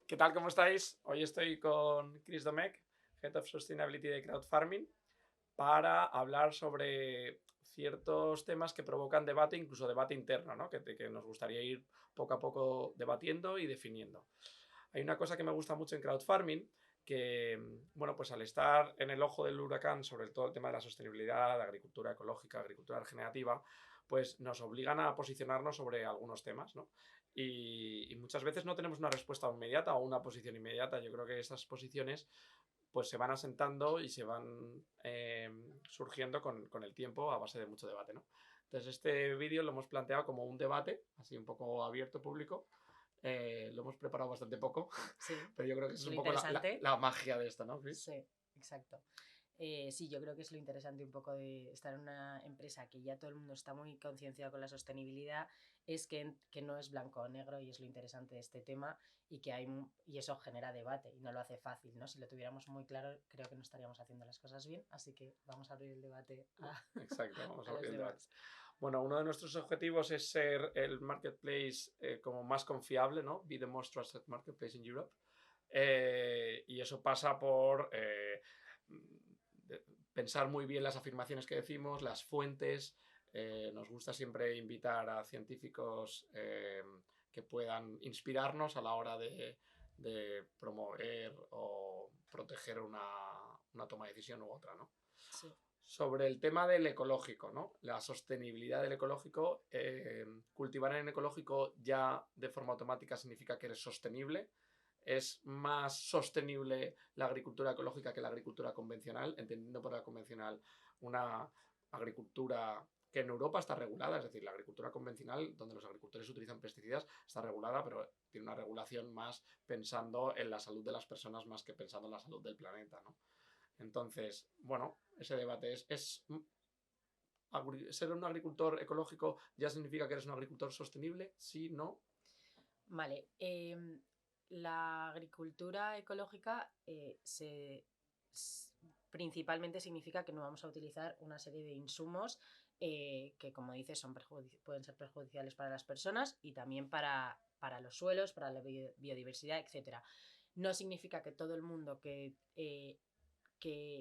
¿Qué tal? ¿Cómo estáis? Hoy estoy con Chris Domecq, Head of Sustainability de Crowd Farming, para hablar sobre ciertos temas que provocan debate, incluso debate interno, ¿no? que nos gustaría ir poco a poco debatiendo y definiendo. Hay una cosa que me gusta mucho en Crowd Farming, que, bueno, pues al estar en el ojo del huracán sobre todo el tema de la sostenibilidad, la agricultura ecológica, agricultura regenerativa, pues nos obligan a posicionarnos sobre algunos temas, ¿no? Y muchas veces no tenemos una respuesta inmediata o una posición inmediata. Yo creo que esas posiciones pues se van asentando y se van surgiendo con el tiempo a base de mucho debate, ¿no? Entonces este vídeo lo hemos planteado como un debate, así un poco abierto, público. Lo hemos preparado bastante poco, Sí, pero yo creo que esa es es lo un poco interesante. la magia de esto, ¿no, Chris? Sí, exacto. Sí, yo creo que es lo interesante un poco de estar en una empresa que ya todo el mundo está muy concienciado con la sostenibilidad, es que no es blanco o negro y es lo interesante de este tema y que y eso genera debate y no lo hace fácil, ¿no? Si lo tuviéramos muy claro, creo que no estaríamos haciendo las cosas bien, así que vamos a abrir el debate Exacto, vamos a a los abrir el debate. demás. Bueno, uno de nuestros objetivos es ser el marketplace como más confiable, ¿no? Be the most trusted marketplace in Europe. Y eso pasa por pensar muy bien las afirmaciones que decimos, las fuentes. Nos gusta siempre invitar a científicos que puedan inspirarnos a la hora de promover o proteger una toma de decisión u otra, ¿no? Sí. Sobre el tema del ecológico, ¿no? La sostenibilidad del ecológico. Cultivar en ecológico ya de forma automática significa que eres sostenible. Es más sostenible la agricultura ecológica que la agricultura convencional, entendiendo por la convencional una agricultura que en Europa está regulada, es decir, la agricultura convencional, donde los agricultores utilizan pesticidas, está regulada, pero tiene una regulación más pensando en la salud de las personas más que pensando en la salud del planeta, ¿no? Entonces, bueno, ese debate es ser un agricultor ecológico ya significa que eres un agricultor sostenible, sí, no. Vale, la agricultura ecológica principalmente significa que no vamos a utilizar una serie de insumos que, como dices, pueden ser perjudiciales para las personas y también para los suelos, para la biodiversidad, etc. No significa que todo el mundo que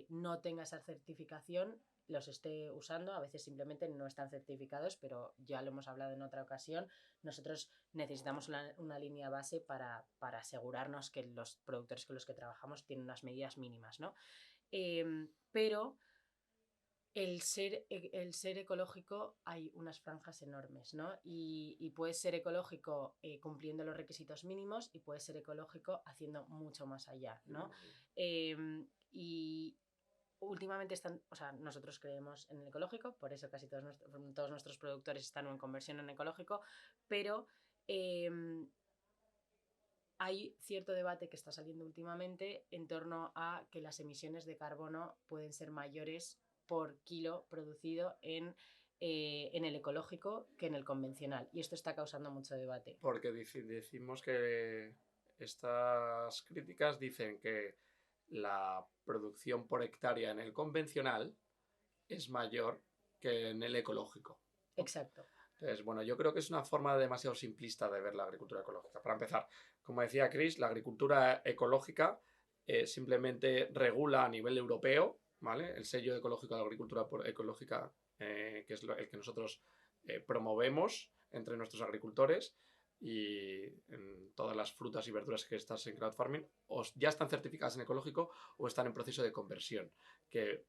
no tenga esa certificación los esté usando, a veces simplemente no están certificados, pero ya lo hemos hablado en otra ocasión, nosotros necesitamos una línea base para asegurarnos que los productores con los que trabajamos tienen unas medidas mínimas, ¿no? Pero el ser ecológico hay unas franjas enormes, ¿no? Y puedes ser ecológico cumpliendo los requisitos mínimos y puedes ser ecológico haciendo mucho más allá, ¿no? Y últimamente o sea, nosotros creemos en el ecológico, por eso casi todos nuestros productores están en conversión en ecológico, pero eh, hay cierto debate que está saliendo últimamente en torno a que las emisiones de carbono pueden ser mayores por kilo producido en el ecológico que en el convencional. Y esto está causando mucho debate. Porque decimos que estas críticas dicen que la producción por hectárea en el convencional es mayor que en el ecológico, ¿no? Exacto. Entonces, bueno, yo creo que es una forma demasiado simplista de ver la agricultura ecológica. Para empezar, como decía Chris, la agricultura ecológica simplemente regula a nivel europeo, ¿vale? El sello ecológico de la agricultura ecológica, que es el que nosotros promovemos entre nuestros agricultores, y en todas las frutas y verduras que estás en crowd farming o ya están certificadas en ecológico o están en proceso de conversión, que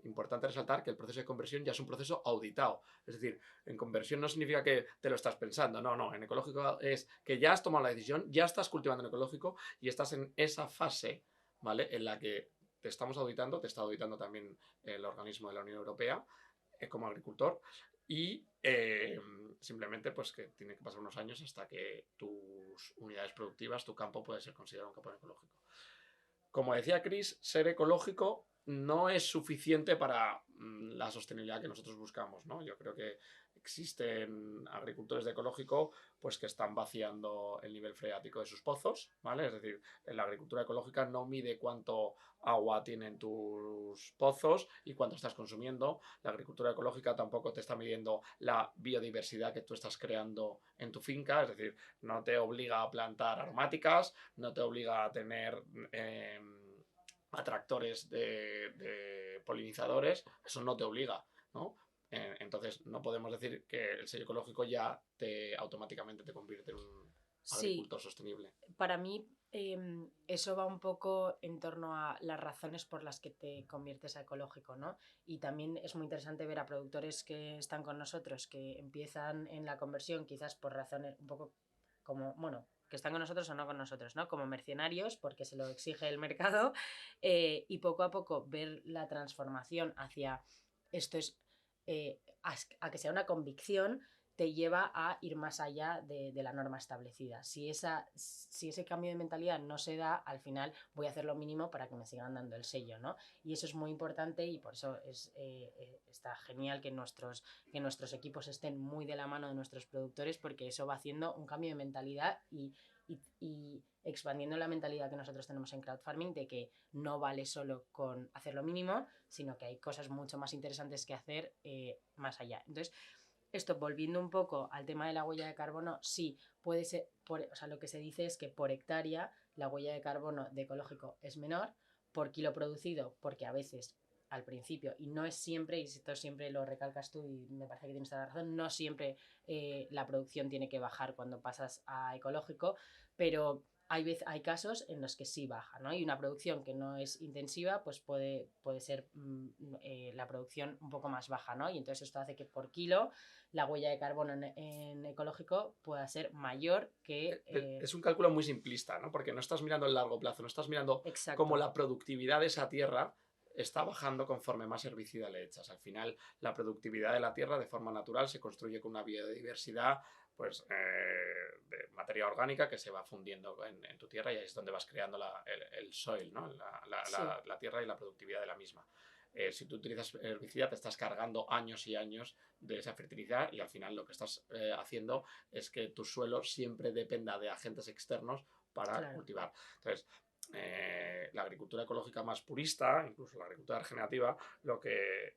importante resaltar que el proceso de conversión ya es un proceso auditado. Es decir, en conversión no significa que te lo estás pensando, no, no. En ecológico es que ya has tomado la decisión, ya estás cultivando en ecológico y estás en esa fase, ¿vale? En la que te estamos auditando, te está auditando también el organismo de la Unión Europea como agricultor y simplemente pues que tiene que pasar unos años hasta que tus unidades productivas, tu campo puede ser considerado un campo ecológico. Como decía Chris, ser ecológico no es suficiente para la sostenibilidad que nosotros buscamos, ¿no? Yo creo que existen agricultores de ecológico pues que están vaciando el nivel freático de sus pozos, ¿vale? Es decir, en la agricultura ecológica no mide cuánto agua tienen tus pozos y cuánto estás consumiendo. La agricultura ecológica tampoco te está midiendo la biodiversidad que tú estás creando en tu finca, es decir, no te obliga a plantar aromáticas, no te obliga a tener atractores de polinizadores, eso no te obliga, ¿no? Entonces no podemos decir que el sello ecológico ya automáticamente te convierte en un Sí, agricultor sostenible. para mí eso va un poco en torno a las razones por las que te conviertes a ecológico, ¿no? Y también es muy interesante ver a productores que están con nosotros, que empiezan en la conversión quizás por razones un poco como, bueno, que están con nosotros o no con nosotros, ¿no? Como mercenarios, porque se lo exige el mercado, y poco a poco ver la transformación hacia esto es, a que sea una convicción te lleva a ir más allá de la norma establecida. Si ese cambio de mentalidad no se da, al final voy a hacer lo mínimo para que me sigan dando el sello, ¿no? Y eso es muy importante y por eso está genial que nuestros equipos estén muy de la mano de nuestros productores, porque eso va haciendo un cambio de mentalidad y expandiendo la mentalidad que nosotros tenemos en crowdfarming de que no vale solo con hacer lo mínimo, sino que hay cosas mucho más interesantes que hacer más allá. Entonces, esto volviendo un poco al tema de la huella de carbono, sí, puede ser, o sea, lo que se dice es que por hectárea la huella de carbono de ecológico es menor, por kilo producido, porque a veces al principio, y no es siempre, y esto siempre lo recalcas tú y me parece que tienes toda la razón, no siempre la producción tiene que bajar cuando pasas a ecológico, pero hay casos en los que sí baja, ¿no? Y una producción que no es intensiva, pues puede ser la producción un poco más baja, ¿no? Y entonces esto hace que por kilo la huella de carbono en ecológico pueda ser mayor que... Es un cálculo muy simplista, ¿no? Porque no estás mirando el largo plazo, no estás mirando cómo Exacto. la productividad de esa tierra está bajando conforme más herbicida le echas. Al final, la productividad de la tierra de forma natural se construye con una biodiversidad pues, de materia orgánica que se va fundiendo en tu tierra y ahí es donde vas creando el soil, ¿no? Sí. La tierra y la productividad de la misma. Si tú utilizas herbicida te estás cargando años y años de esa fertilidad y al final lo que estás haciendo es que tu suelo siempre dependa de agentes externos para Claro. cultivar. Entonces, la agricultura ecológica más purista, incluso la agricultura regenerativa, lo que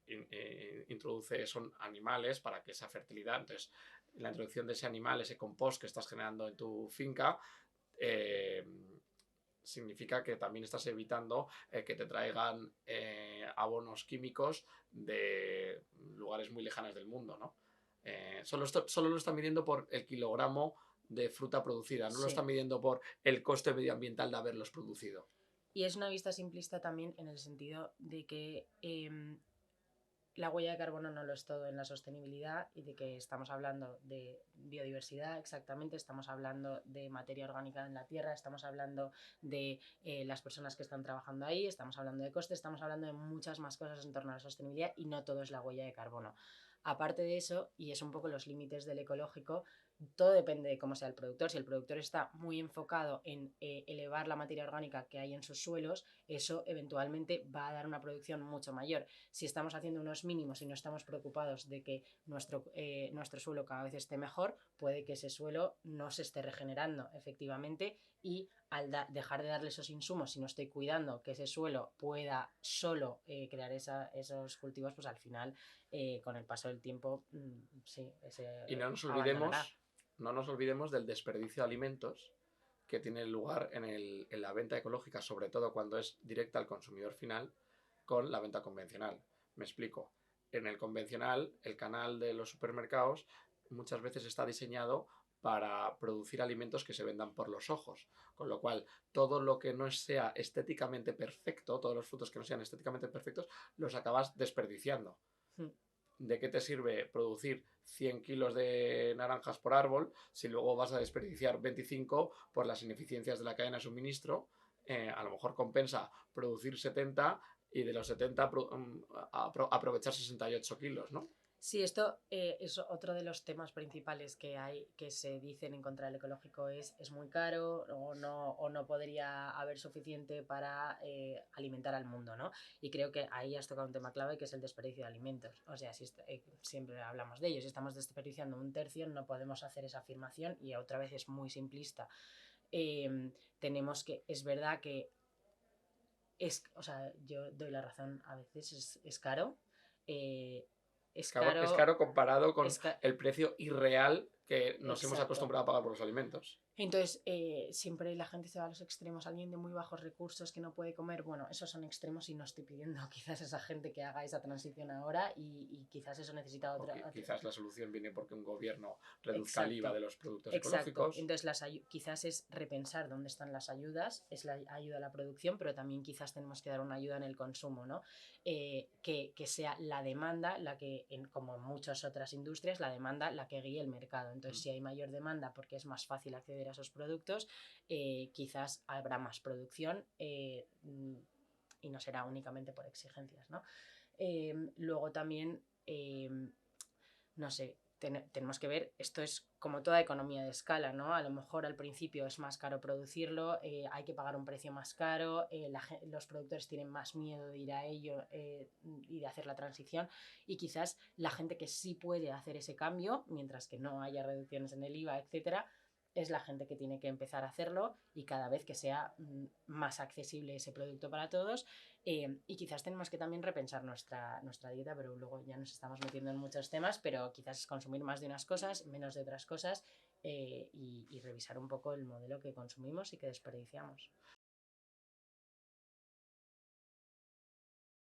introduce son animales para que esa fertilidad, entonces la introducción de ese animal, ese compost que estás generando en tu finca, eh, significa que también estás evitando que te traigan abonos químicos de lugares muy lejanos del mundo, ¿no? Solo lo están midiendo por el kilogramo de fruta producida, no lo Sí. están midiendo por el coste medioambiental de haberlos producido. Y es una vista simplista también en el sentido de que la huella de carbono no lo es todo en la sostenibilidad y de que estamos hablando de biodiversidad, exactamente, estamos hablando de materia orgánica en la tierra, estamos hablando de las personas que están trabajando ahí, estamos hablando de costes, estamos hablando de muchas más cosas en torno a la sostenibilidad y no todo es la huella de carbono. Aparte de eso, y es un poco los límites del ecológico, todo depende de cómo sea el productor. Si el productor está muy enfocado en elevar la materia orgánica que hay en sus suelos, eso eventualmente va a dar una producción mucho mayor. Si estamos haciendo unos mínimos y no estamos preocupados de que nuestro suelo cada vez esté mejor, puede que ese suelo no se esté regenerando efectivamente y al dejar de darle esos insumos, si no estoy cuidando que ese suelo pueda solo crear esos cultivos, pues al final, con el paso del tiempo, sí, Y abandonará. no nos olvidemos del desperdicio de alimentos que tiene lugar en la venta ecológica, sobre todo cuando es directa al consumidor final, con la venta convencional. Me explico. En el convencional, el canal de los supermercados muchas veces está diseñado para producir alimentos que se vendan por los ojos, con lo cual todo lo que no sea estéticamente perfecto, todos los frutos que no sean estéticamente perfectos, los acabas desperdiciando. Mm. ¿De qué te sirve producir 100 kilos de naranjas por árbol si luego vas a desperdiciar 25 por las ineficiencias de la cadena de suministro? A lo mejor compensa producir 70 y de los 70 aprovechar 68 kilos, ¿no? Sí, esto es otro de los temas principales que hay, que se dicen en contra del ecológico, es muy caro o no podría haber suficiente para alimentar al mundo, ¿no? Y creo que ahí has tocado un tema clave que es el desperdicio de alimentos. O sea, si siempre hablamos de ello, si estamos desperdiciando un tercio, no podemos hacer esa afirmación y otra vez es muy simplista. Tenemos que, es verdad que o sea, yo doy la razón, a veces es caro. eh, es Es caro, caro comparado con es ca- el precio irreal que nos hemos exacto. acostumbrado a pagar por los alimentos. Entonces, siempre la gente se va a los extremos. Alguien de muy bajos recursos que no puede comer, bueno, esos son extremos y no estoy pidiendo quizás a esa gente que haga esa transición ahora y quizás eso necesita O otra. quizás la solución viene porque un gobierno reduzca el IVA Exacto. de los productos Exacto, ecológicos. entonces quizás es repensar dónde están las ayudas, es la ayuda a la producción, pero también quizás tenemos que dar una ayuda en el consumo, ¿no? Que sea la demanda la que, como en muchas otras industrias, la demanda la que guíe el mercado. Entonces, si hay mayor demanda porque es más fácil acceder a esos productos, quizás habrá más producción y no será únicamente por exigencias, ¿no? Luego también no sé, tenemos que ver, esto es como toda economía de escala, ¿no? A lo mejor al principio es más caro producirlo, hay que pagar un precio más caro, los productores tienen más miedo de ir a ello y de hacer la transición y quizás la gente que sí puede hacer ese cambio, mientras que no haya reducciones en el IVA, etcétera, es la gente que tiene que empezar a hacerlo y cada vez que sea más accesible ese producto para todos. Y quizás tenemos que también repensar nuestra dieta, pero luego ya nos estamos metiendo en muchos temas, pero quizás es consumir más de unas cosas, menos de otras cosas y revisar un poco el modelo que consumimos y que desperdiciamos.